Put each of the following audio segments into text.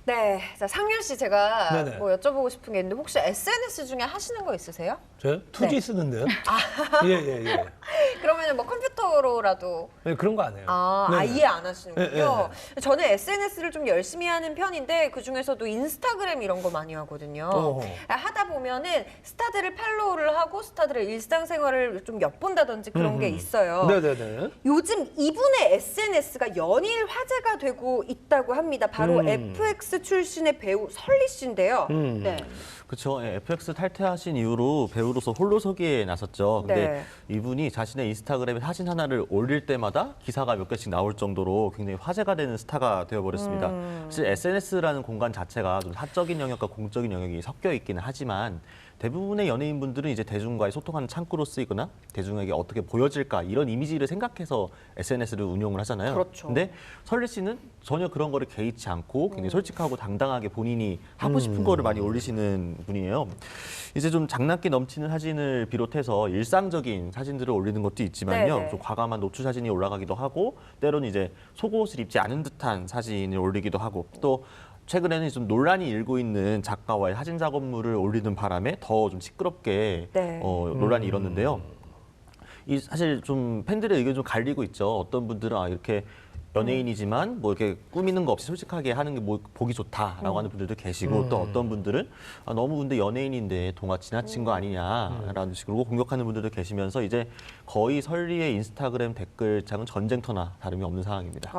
네, 자 상렬 씨 제가 네네. 뭐 여쭤보고 싶은 게 있는데 혹시 SNS 중에 하시는 거 있으세요? 저요? 투지 네. 쓰는데요? 예. 그러면은 뭐 컴퓨터로라도 네, 그런 거 안 해요. 네네. 아예 안 하시는군요. 네. 저는 SNS를 좀 열심히 하는 편인데 그 중에서도 인스타그램 이런 거 많이 하거든요. 어허. 하다 보면은 스타들을 팔로우를 하고 스타들의 일상생활을 좀 엿본다든지 그런 게 있어요. 네네네. 요즘 이분의 SNS가 연일 화제가 되고 있다고 합니다. 바로 FX 출신의 배우 설리 씨인데요. 네. 그렇죠. FX 탈퇴하신 이후로 배우로서 홀로서기에 나섰죠. 근데 네. 이분이 자신의 인스타그램에 사진 하나를 올릴 때마다 기사가 몇 개씩 나올 정도로 굉장히 화제가 되는 스타가 되어버렸습니다. 사실 SNS라는 공간 자체가 좀 사적인 영역과 공적인 영역이 섞여 있기는 하지만 대부분의 연예인분들은 이제 대중과의 소통하는 창구로 쓰이거나 대중에게 어떻게 보여질까 이런 이미지를 생각해서 SNS를 운용을 하잖아요. 그렇죠. 근데 설리 씨는 전혀 그런 거를 개의치 않고 굉장히 솔직하고 당당하게 본인이 하고 싶은 거를 많이 올리시는 분이에요. 이제 좀 장난기 넘치는 사진을 비롯해서 일상적인 사진들을 올리는 것도 있지만요. 네네. 좀 과감한 노출 사진이 올라가기도 하고 때로는 이제 속옷을 입지 않은 듯한 사진을 올리기도 하고 또 최근에는 좀 논란이 일고 있는 작가와의 사진 작업물을 올리는 바람에 더 좀 시끄럽게 네. 논란이 일었는데요. 이 사실 좀 팬들의 의견이 좀 갈리고 있죠. 어떤 분들은 이렇게 연예인이지만 뭐 이렇게 꾸미는 거 없이 솔직하게 하는 게 뭐 보기 좋다라고 하는 분들도 계시고 또 어떤 분들은 너무 근데 연예인인데 동화 지나친 거 아니냐라는 식으로 공격하는 분들도 계시면서 이제 거의 설리의 인스타그램 댓글창은 전쟁터나 다름이 없는 상황입니다.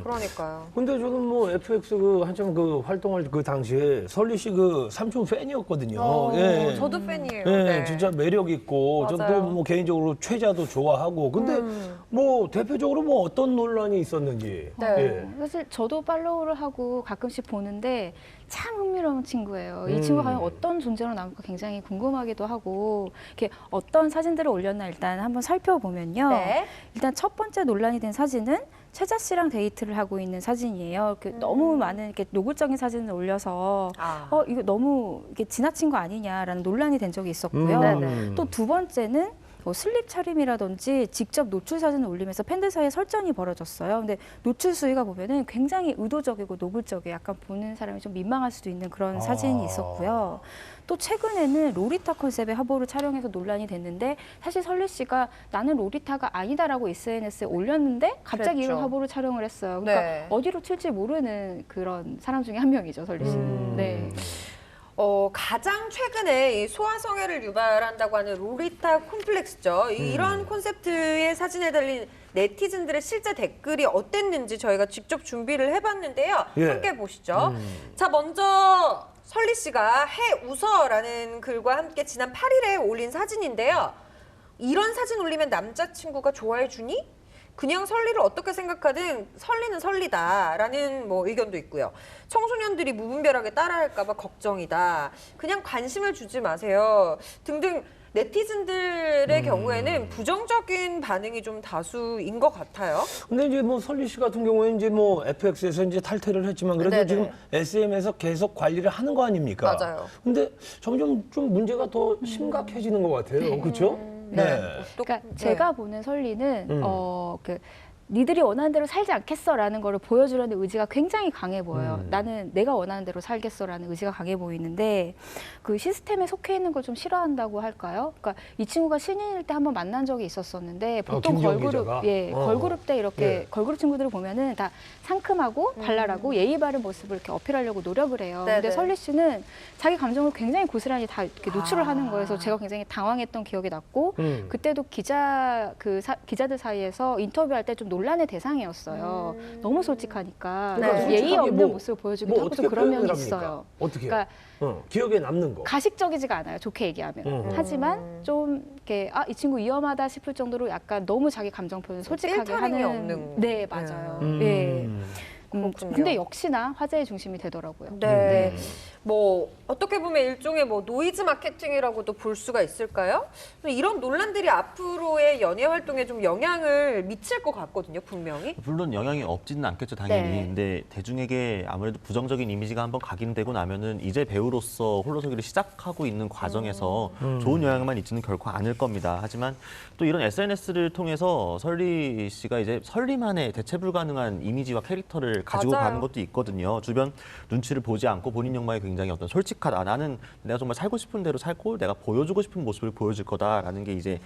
그러니까요. 근데 저는 뭐 FX 그 한참 그 활동할 그 당시에 설리 씨 그 삼촌 팬이었거든요. 예. 저도 팬이에요. 예, 네. 진짜 매력 있고 맞아요. 저도 뭐 개인적으로 최자도 좋아하고 근데 뭐 대표적으로 뭐 어떤 논란이 있었는지. 네. 예. 사실 저도 팔로우를 하고 가끔씩 보는데 참 흥미로운 친구예요. 이 친구가 과연 어떤 존재로 남을까 굉장히 궁금하기도 하고 이렇게 어떤 사진들을 올렸나 일단 한번 살펴보면요. 네. 일단 첫 번째 논란이 된 사진은 최자 씨랑 데이트를 하고 있는 사진이에요. 너무 많은 이렇게 노골적인 사진을 올려서 이거 너무 이게 지나친 거 아니냐라는 논란이 된 적이 있었고요. 네네. 또 두 번째는 뭐 슬립 차림이라든지 직접 노출 사진을 올리면서 팬들 사이에 설전이 벌어졌어요. 근데 노출 수위가 보면은 굉장히 의도적이고 노골적이에요. 약간 보는 사람이 좀 민망할 수도 있는 그런 사진이 있었고요. 또 최근에는 로리타 컨셉의 화보를 촬영해서 논란이 됐는데 사실 설리 씨가 나는 로리타가 아니다라고 SNS에 올렸는데 갑자기 그랬죠. 이런 화보를 촬영을 했어요. 그러니까 네. 어디로 튈지 모르는 그런 사람 중에 한 명이죠, 설리 씨는. 네. 가장 최근에 이 소아성애를 유발한다고 하는 로리타 콤플렉스죠. 이런 콘셉트의 사진에 달린 네티즌들의 실제 댓글이 어땠는지 저희가 직접 준비를 해봤는데요. 예. 함께 보시죠. 자, 먼저 설리 씨가 해 웃어라는 글과 함께 지난 8일에 올린 사진인데요. 이런 사진 올리면 남자친구가 좋아해 주니? 그냥 설리를 어떻게 생각하든 설리는 설리다라는 뭐 의견도 있고요. 청소년들이 무분별하게 따라할까 봐 걱정이다. 그냥 관심을 주지 마세요. 등등 네티즌들의 경우에는 부정적인 반응이 좀 다수인 것 같아요. 근데 이제 뭐 설리 씨 같은 경우에는 이제 뭐 FX에서 이제 탈퇴를 했지만 그래도 네네. 지금 SM에서 계속 관리를 하는 거 아닙니까? 맞아요. 근데 점점 좀 문제가 더 심각해지는 것 같아요. 그렇죠? 네. 그러니까 제가 보는 설리는 음. 니들이 원하는 대로 살지 않겠어라는 거를 보여주려는 의지가 굉장히 강해 보여요. 나는 내가 원하는 대로 살겠어라는 의지가 강해 보이는데 그 시스템에 속해 있는 걸 좀 싫어한다고 할까요? 그러니까 이 친구가 신인일 때 한번 만난 적이 있었었는데 보통 김지영 걸그룹 기자가? 걸그룹 때 이렇게 예. 걸그룹 친구들을 보면은 다 상큼하고 발랄하고 예의 바른 모습을 이렇게 어필하려고 노력을 해요. 네네. 근데 설리 씨는 자기 감정을 굉장히 고스란히 다 이렇게 노출을 하는 거예요. 그래서 제가 굉장히 당황했던 기억이 났고 그때도 기자들 사이에서 인터뷰할 때 좀 논란의 대상이었어요. 너무 솔직하니까 그러니까 네. 예의 솔직하게 없는 모습을 보여주기도 하고 좀 그런 면이 표현을 있어요. 합니까? 어떻게? 그러니까 기억에 남는 거. 가식적이지가 않아요. 좋게 얘기하면. 하지만 좀 이렇게 이 친구 위험하다 싶을 정도로 약간 너무 자기 감정 표현 솔직하게 필터링이 하는. 없는. 네, 맞아요. 예. 그렇군요. 근데 역시나 화제의 중심이 되더라고요. 네. 뭐 어떻게 보면 일종의 뭐 노이즈 마케팅이라고도 볼 수가 있을까요? 이런 논란들이 앞으로의 연예 활동에 좀 영향을 미칠 것 같거든요, 분명히. 물론 영향이 없지는 않겠죠, 당연히. 네. 근데 대중에게 아무래도 부정적인 이미지가 한번 각인되고 나면은 이제 배우로서 홀로서기를 시작하고 있는 과정에서 좋은 영향만 있지는 결코 않을 겁니다. 하지만 또 이런 SNS를 통해서 설리 씨가 이제 설리만의 대체 불가능한 이미지와 캐릭터를 가지고 맞아요. 가는 것도 있거든요. 주변 눈치를 보지 않고 본인 욕망에 굉장히 어떤 솔직하다. 나는 내가 정말 살고 싶은 대로 살고 내가 보여주고 싶은 모습을 보여줄 거다라는 게 이제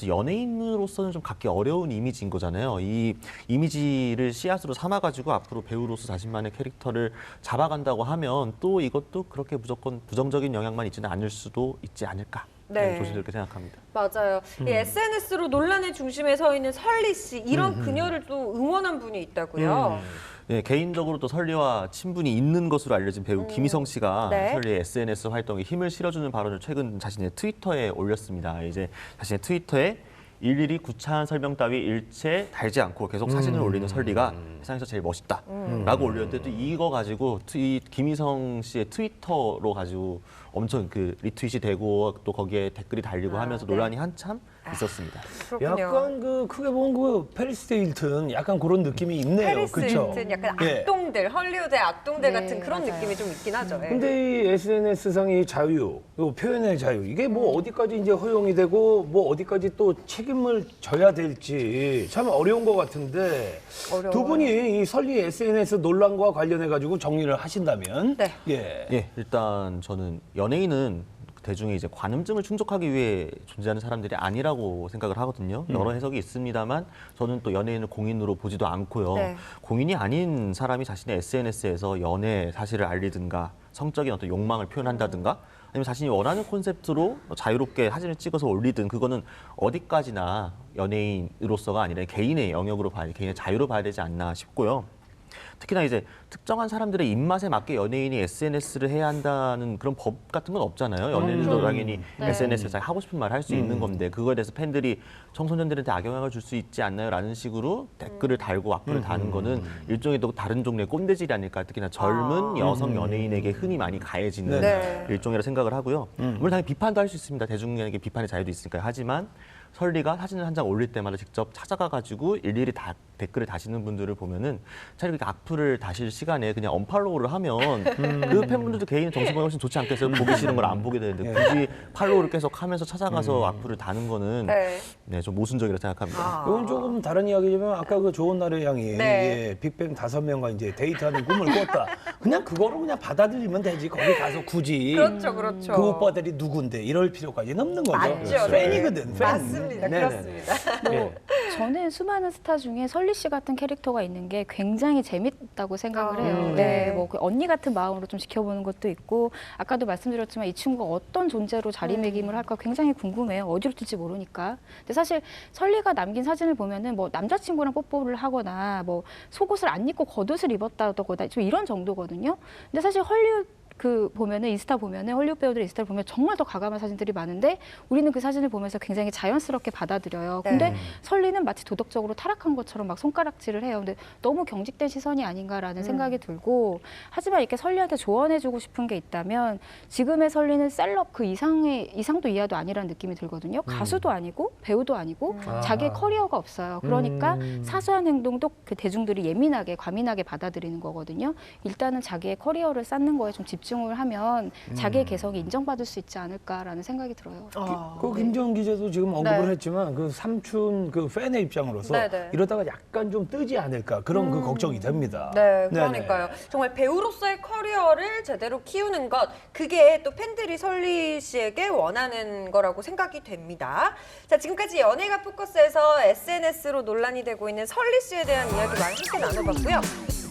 연예인으로서는 좀 갖기 어려운 이미지인 거잖아요. 이 이미지를 씨앗으로 삼아가지고 앞으로 배우로서 자신만의 캐릭터를 잡아간다고 하면 또 이것도 그렇게 무조건 부정적인 영향만 있지는 않을 수도 있지 않을까. 네. 조심스럽게 생각합니다. 맞아요. 이 SNS로 논란의 중심에 서 있는 설리 씨, 이런 그녀를 또 응원한 분이 있다고요. 네, 개인적으로 또 설리와 친분이 있는 것으로 알려진 배우 김희성 씨가 네. 설리의 SNS 활동에 힘을 실어주는 발언을 최근 자신의 트위터에 올렸습니다. 이제 자신의 트위터에 일일이 구차한 설명 따위 일체 달지 않고 계속 사진을 올리는 설리가 세상에서 제일 멋있다라고 올렸는데 또 이거 가지고 김희성 씨의 트위터로 가지고 엄청 그 리트윗이 되고 또 거기에 댓글이 달리고 하면서 논란이 한참 있었습니다. 그렇군요. 약간 그 크게 보면 그 페리스 힐튼 약간 그런 느낌이 있네요. 페리스 그렇죠? 힐튼 약간 예. 악동들, 헐리우드의 악동들 네, 같은 그런 맞아요. 느낌이 좀 있긴 하죠. 예. 근데 이 SNS상의 자유, 요 표현의 자유, 이게 뭐 어디까지 이제 허용이 되고 뭐 어디까지 또 책임을 져야 될지 참 어려운 것 같은데 어려워요. 두 분이 이 설리 SNS 논란과 관련해 가지고 정리를 하신다면, 네. 예, 예, 일단 저는 연예인은 대중의 이제 관음증을 충족하기 위해 존재하는 사람들이 아니라고 생각을 하거든요. 여러 해석이 있습니다만 저는 또 연예인을 공인으로 보지도 않고요. 네. 공인이 아닌 사람이 자신의 SNS에서 연애 사실을 알리든가 성적인 어떤 욕망을 표현한다든가 아니면 자신이 원하는 콘셉트로 자유롭게 사진을 찍어서 올리든 그거는 어디까지나 연예인으로서가 아니라 개인의 영역으로 봐야 개인의 자유로 봐야 되지 않나 싶고요. 특히나 이제 특정한 사람들의 입맛에 맞게 연예인이 SNS를 해야 한다는 그런 법 같은 건 없잖아요. 연예인들도 당연히 네. SNS에서 하고 싶은 말 할 수 있는 건데 그거에 대해서 팬들이 청소년들한테 악영향을 줄 수 있지 않나요? 라는 식으로 댓글을 달고 악플을 다는 거는 일종의 또 다른 종류의 꼰대질이 아닐까. 특히나 젊은 여성 연예인에게 흔히 많이 가해지는 네. 일종이라 생각을 하고요. 물론 당연히 비판도 할 수 있습니다. 대중에게 비판의 자유도 있으니까요. 하지만 설리가 사진을 한 장 올릴 때마다 직접 찾아가가지고 일일이 다 댓글을 다시는 분들을 보면은 차라리 이렇게 악플을 다실 시간에 그냥 언팔로우를 하면 그 팬분들도 개인 정신건강에 훨씬 좋지 않겠어요? 보기 싫은 걸 안 보게 되는데 굳이 팔로우를 계속 하면서 찾아가서 악플을 다는 거는 네. 네, 좀 모순적이라 생각합니다. 아. 이건 조금 다른 이야기지만 아까 그 좋은 날의 양이 네. 예, 빅뱅 5명과 이제 데이트하는 꿈을 꿨다. 그냥 그거로 그냥 받아들이면 되지. 거기 가서 굳이 그렇죠, 그렇죠. 그 오빠들이 누군데 이럴 필요까지는 없는 거죠. 맞죠. 팬이거든. 팬. 맞습니다. 네네네. 그렇습니다. 예. 저는 수많은 스타 중에 설리 씨 같은 캐릭터가 있는 게 굉장히 재밌다고 생각을 해요. 네. 네, 뭐 그 언니 같은 마음으로 좀 지켜보는 것도 있고 아까도 말씀드렸지만 이 친구가 어떤 존재로 자리매김을 할까 굉장히 궁금해요. 어디로 튈지 모르니까. 근데 사실 설리가 남긴 사진을 보면은 뭐 남자친구랑 뽀뽀를 하거나 뭐 속옷을 안 입고 겉옷을 입었다거나 좀 이런 정도거든요. 근데 사실 헐리우드 그 보면은 인스타 보면은 헐리우드 배우들 인스타를 보면 정말 더 과감한 사진들이 많은데 우리는 그 사진을 보면서 굉장히 자연스럽게 받아들여요. 근데 네. 설리는 마치 도덕적으로 타락한 것처럼 막 손가락질을 해요. 근데 너무 경직된 시선이 아닌가라는 생각이 들고 하지만 이렇게 설리한테 조언해주고 싶은 게 있다면 지금의 설리는 셀럽 그 이상도 이하도 아니라는 느낌이 들거든요. 가수도 아니고 배우도 아니고 자기의 커리어가 없어요. 그러니까 사소한 행동도 그 대중들이 예민하게 과민하게 받아들이는 거거든요. 일단은 자기의 커리어를 쌓는 거에 좀 집중을 하면 자기의 개성이 인정받을 수 있지 않을까라는 생각이 들어요. 그 김정 기자도 지금 언급을 했지만 그 삼촌 그 팬의 입장으로서 네네. 이러다가 약간 좀 뜨지 않을까 그런 그 걱정이 됩니다. 네, 네네. 그러니까요. 정말 배우로서의 커리어를 제대로 키우는 것, 그게 또 팬들이 설리 씨에게 원하는 거라고 생각이 됩니다. 자, 지금까지 연예가 포커스에서 SNS로 논란이 되고 있는 설리 씨에 대한 이야기 많이 함께 나눠봤고요.